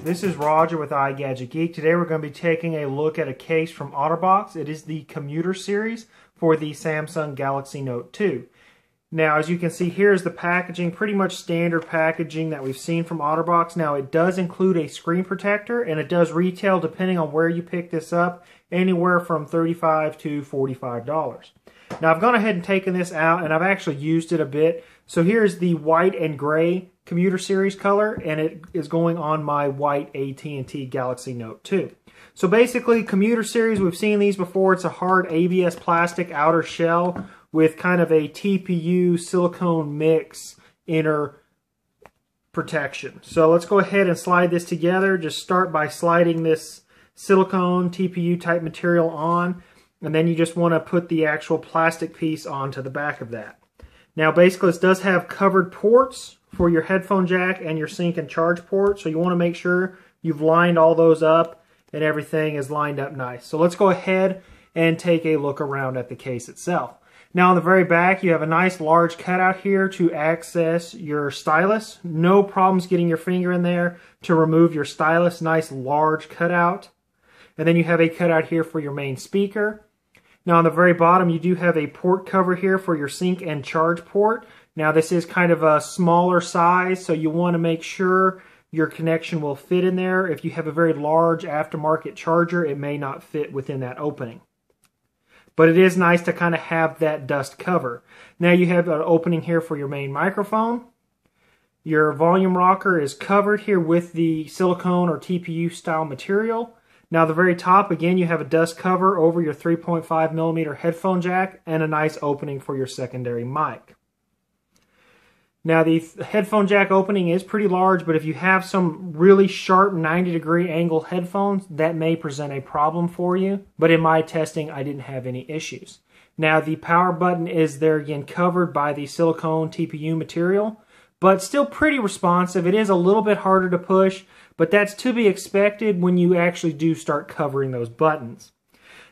This is Roger with iGadgetGeek. Today we're going to be taking a look at a case from OtterBox. It is the Commuter series for the Samsung Galaxy Note 2. Now, as you can see, here is the packaging, pretty much standard packaging that we've seen from OtterBox. Now, it does include a screen protector, and it does retail, depending on where you pick this up, anywhere from $35 to $45. Now, I've gone ahead and taken this out, and I've actually used it a bit. So here's the white and gray Commuter series color, and it is going on my white AT&T Galaxy Note 2. So basically, Commuter series, we've seen these before. It's a hard ABS plastic outer shell with kind of a TPU silicone mix inner protection. So let's go ahead and slide this together. Just start by sliding this silicone TPU type material on, and then you just want to put the actual plastic piece onto the back of that. Now basically this does have covered ports for your headphone jack and your sync and charge port, so you want to make sure you've lined all those up and everything is lined up nice. So let's go ahead and take a look around at the case itself. Now on the very back you have a nice large cutout here to access your stylus. No problems getting your finger in there to remove your stylus. Nice large cutout. And then you have a cutout here for your main speaker. Now on the very bottom you do have a port cover here for your sync and charge port. Now this is kind of a smaller size, so you want to make sure your connection will fit in there. If you have a very large aftermarket charger, it may not fit within that opening. But it is nice to kind of have that dust cover. Now you have an opening here for your main microphone. Your volume rocker is covered here with the silicone or TPU style material. Now the very top, again, you have a dust cover over your 3.5mm headphone jack and a nice opening for your secondary mic. Now the headphone jack opening is pretty large, but if you have some really sharp 90-degree angle headphones, that may present a problem for you. But in my testing, I didn't have any issues. Now the power button is there again covered by the silicone TPU material, but still pretty responsive. It is a little bit harder to push, but that's to be expected when you actually do start covering those buttons.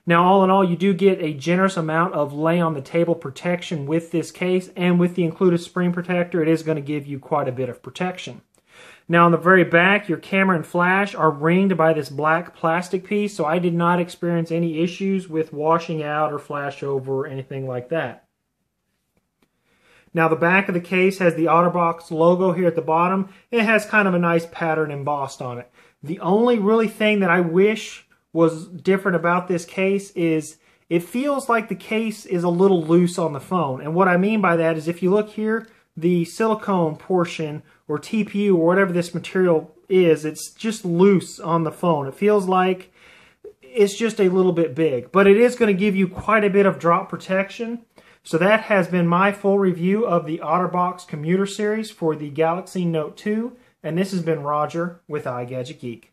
Now, all in all, you do get a generous amount of lay-on-the-table protection with this case, and with the included screen protector, it is going to give you quite a bit of protection. Now, on the very back, your camera and flash are ringed by this black plastic piece, so I did not experience any issues with washing out or flash over or anything like that. Now, the back of the case has the OtterBox logo here at the bottom. It has kind of a nice pattern embossed on it. The only really thing that I wish was different about this case is it feels like the case is a little loose on the phone. And what I mean by that is if you look here, the silicone portion or TPU or whatever this material is, it's just loose on the phone. It feels like it's just a little bit big, but it is going to give you quite a bit of drop protection. So that has been my full review of the OtterBox Commuter series for the Galaxy Note 2, and this has been Roger with iGadgetGeek.